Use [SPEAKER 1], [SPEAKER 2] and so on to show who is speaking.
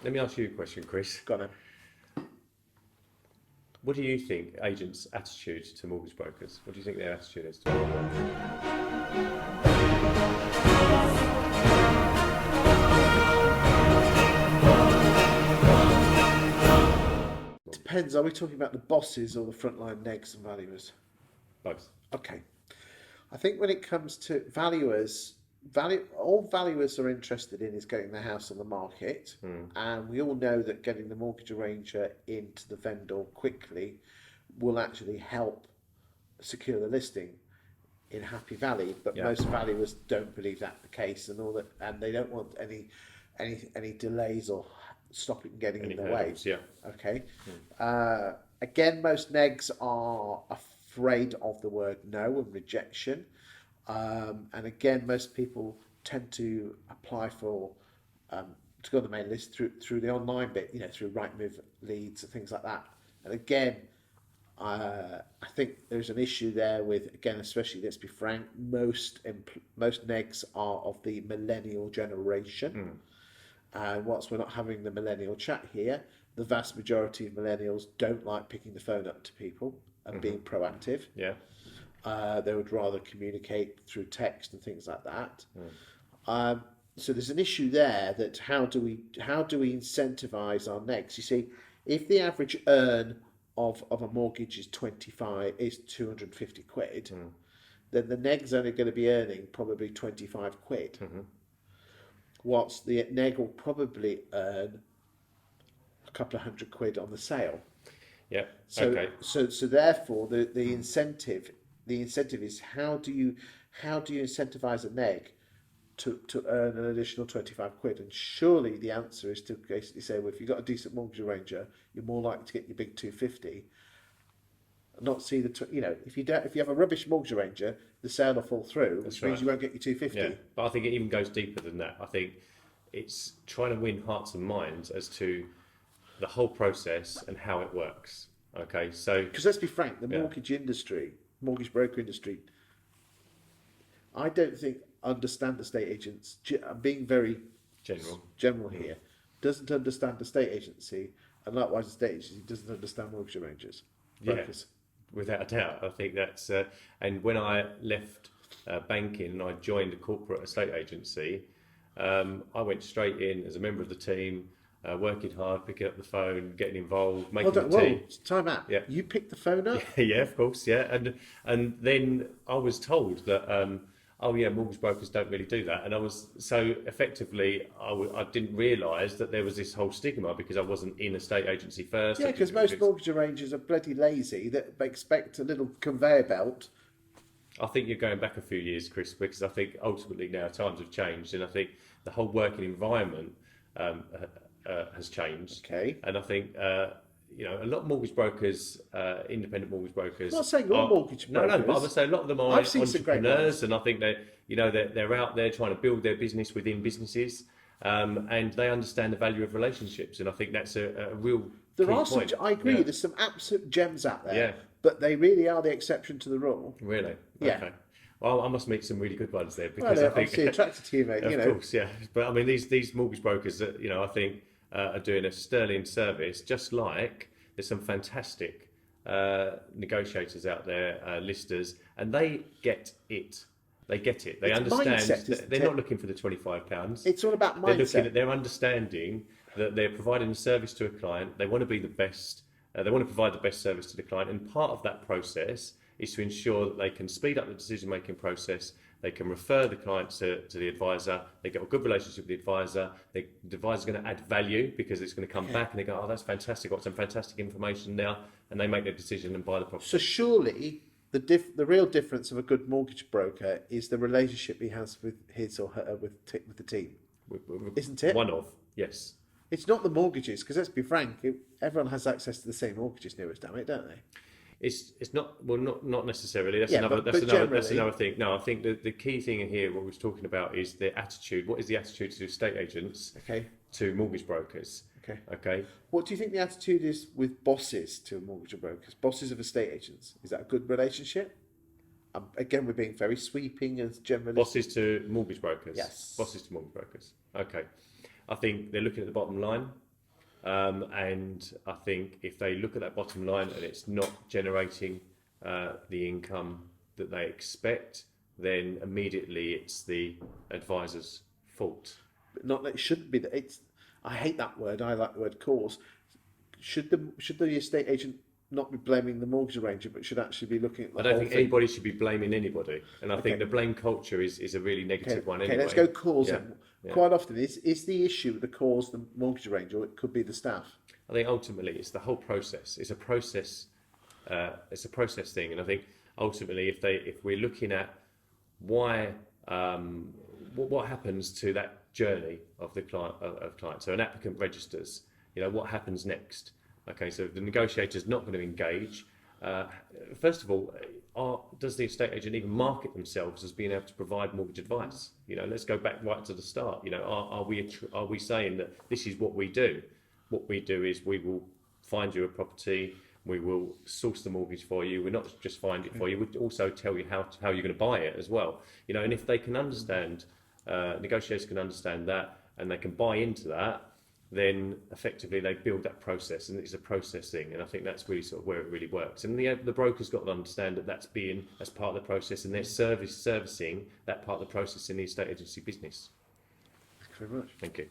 [SPEAKER 1] Let me ask you a question, Chris.
[SPEAKER 2] Got it.
[SPEAKER 1] What do you think agents' attitude to mortgage brokers? What do you think their attitude is to it?
[SPEAKER 2] Depends. Are we talking about the bosses or the frontline negs and valuers?
[SPEAKER 1] Both.
[SPEAKER 2] Okay. I think when it comes to valuers, all valuers are interested in is getting the house on the market, and we all know that getting the mortgage arranger into the vendor quickly will actually help secure the listing in Happy Valley. But
[SPEAKER 1] Yeah.
[SPEAKER 2] most valuers don't believe that's the case, and all that, and they don't want any delays or stopping getting
[SPEAKER 1] Any
[SPEAKER 2] in their way.
[SPEAKER 1] hurdles? Yeah.
[SPEAKER 2] Okay. Again, most negs are afraid of the word no and rejection. And again, most people tend to apply for to go on the main list through the online bit, through Rightmove leads and things like that. And again, I think there's an issue there with, again, especially, let's be frank, most negs are of the millennial generation. And whilst we're not having the millennial chat here, the vast majority of millennials don't like picking the phone up to people and being proactive.
[SPEAKER 1] Yeah.
[SPEAKER 2] They would rather communicate through text and things like that. So there's an issue there, that how do we incentivize our negs? You see, if the average earn of a mortgage is 250 quid, then the neg's only going to be earning probably 25 quid. Whilst the neg will probably earn a couple of hundred quid on the sale.
[SPEAKER 1] Yeah.
[SPEAKER 2] So,
[SPEAKER 1] Okay.
[SPEAKER 2] so therefore, the incentive is how do you incentivize a neg to earn an additional 25 quid? And surely the answer is to basically say, well, if you've got a decent mortgage arranger, you're more likely to get your big 250. Not see if you have a rubbish mortgage arranger, the sale will fall through, which means you won't get your 250.
[SPEAKER 1] Yeah, but I think it even goes deeper than that. I think it's trying to win hearts and minds as to the whole process and how it works. Okay, so
[SPEAKER 2] because let's be frank, the mortgage broker industry, I don't think understand estate agents. I'm being very general here. Doesn't understand estate agency, and likewise, estate agency doesn't understand mortgage arrangers, brokers.
[SPEAKER 1] Yeah, without a doubt. I think that's and when I left banking and I joined a corporate estate agency, I went straight in as a member of the team. Working hard, picking up the phone, getting involved, making the tea.
[SPEAKER 2] Time out.
[SPEAKER 1] Yeah.
[SPEAKER 2] You picked the phone up?
[SPEAKER 1] Yeah, of course, yeah. And then I was told that, mortgage brokers don't really do that. And I was, so effectively, I didn't realise that there was this whole stigma because I wasn't in a estate agency first.
[SPEAKER 2] Yeah, because most mortgage arrangers are bloody lazy that expect a little conveyor belt.
[SPEAKER 1] I think you're going back a few years, Chris, because I think ultimately now times have changed, and I think the whole working environment has changed.
[SPEAKER 2] Okay.
[SPEAKER 1] And I think a lot of mortgage brokers, independent mortgage brokers.
[SPEAKER 2] I'm not saying all mortgage brokers.
[SPEAKER 1] No, but I would say a lot of them are
[SPEAKER 2] I've seen some great
[SPEAKER 1] entrepreneurs, and I think they're out there trying to build their business within businesses, and they understand the value of relationships, and I think that's a real.
[SPEAKER 2] There
[SPEAKER 1] key
[SPEAKER 2] are
[SPEAKER 1] point.
[SPEAKER 2] some. I agree. Yeah. There's some absolute gems out there.
[SPEAKER 1] Yeah.
[SPEAKER 2] But they really are the exception to the rule.
[SPEAKER 1] Really?
[SPEAKER 2] Yeah.
[SPEAKER 1] Okay. Well, I must meet some really good ones there because
[SPEAKER 2] Well,
[SPEAKER 1] I think
[SPEAKER 2] obviously attracted to you, mate.
[SPEAKER 1] Of course, yeah. But I mean, these mortgage brokers that I think are doing a sterling service. Just like there's some fantastic negotiators out there, listers, and they get it. They get it. They
[SPEAKER 2] It's
[SPEAKER 1] understand.
[SPEAKER 2] mindset,
[SPEAKER 1] They're not looking for the £25.
[SPEAKER 2] It's all about mindset.
[SPEAKER 1] They're looking at their understanding that they're providing a service to a client. They want to be the best. They want to provide the best service to the client, and part of that process is to ensure that they can speed up the decision-making process. They can refer the client to the advisor. They get a good relationship with the advisor. The advisor's going to add value because it's going to come back and they go, oh, that's fantastic. Got some fantastic information now, and they make their decision and buy the property.
[SPEAKER 2] So surely the real difference of a good mortgage broker is the relationship he has with his or her with the team, isn't it?
[SPEAKER 1] One of, yes.
[SPEAKER 2] It's not the mortgages, because let's be frank, everyone has access to the same mortgages nearest, damn it, don't they?
[SPEAKER 1] It's not, well, not necessarily. That's
[SPEAKER 2] Yeah,
[SPEAKER 1] another
[SPEAKER 2] but
[SPEAKER 1] that's another thing. No, I think the key thing in here, what we were talking about, is the attitude. What is the attitude to estate agents?
[SPEAKER 2] Okay.
[SPEAKER 1] To mortgage brokers.
[SPEAKER 2] Okay.
[SPEAKER 1] Okay.
[SPEAKER 2] What do you think the attitude is with bosses to mortgage brokers? Bosses of estate agents. Is that a good relationship? Again, we're being very sweeping as generalist.
[SPEAKER 1] Bosses to mortgage brokers.
[SPEAKER 2] Yes.
[SPEAKER 1] Bosses to mortgage brokers. Okay. I think they're looking at the bottom line. And I think if they look at that bottom line and it's not generating the income that they expect, then immediately it's the advisor's fault.
[SPEAKER 2] But not that it shouldn't be that. It's. I hate that word. I like the word cause. Should the estate agent not be blaming the mortgage arranger, but should actually be looking at the
[SPEAKER 1] I don't
[SPEAKER 2] whole
[SPEAKER 1] think
[SPEAKER 2] thing?
[SPEAKER 1] anybody should be blaming anybody, and I think
[SPEAKER 2] Okay.
[SPEAKER 1] the blame culture is a really negative one
[SPEAKER 2] Okay,
[SPEAKER 1] anyway.
[SPEAKER 2] let's go cause.
[SPEAKER 1] Yeah,
[SPEAKER 2] Then.
[SPEAKER 1] yeah.
[SPEAKER 2] Quite often, is the issue the cause the mortgage arranger, or it could be the staff?
[SPEAKER 1] I think ultimately it's the whole process. It's a process. It's a process thing, and I think ultimately if we're looking at why what happens to that journey of the client. So an applicant registers. What happens next? Okay, so the negotiator's not going to engage. First of all, does the estate agent even market themselves as being able to provide mortgage advice? Let's go back right to the start. Are we saying that this is what we do? What we do is we will find you a property, we will source the mortgage for you. We're not just find it for you, we also tell you how you're going to buy it as well. And if they can understand, negotiators can understand that, and they can buy into that, then effectively they build that process, and it's a process thing. And I think that's really sort of where it really works. And the broker's got to understand that that's part of the process, and they're servicing that part of the process in the estate agency business.
[SPEAKER 2] Thank you very much.
[SPEAKER 1] Thank you.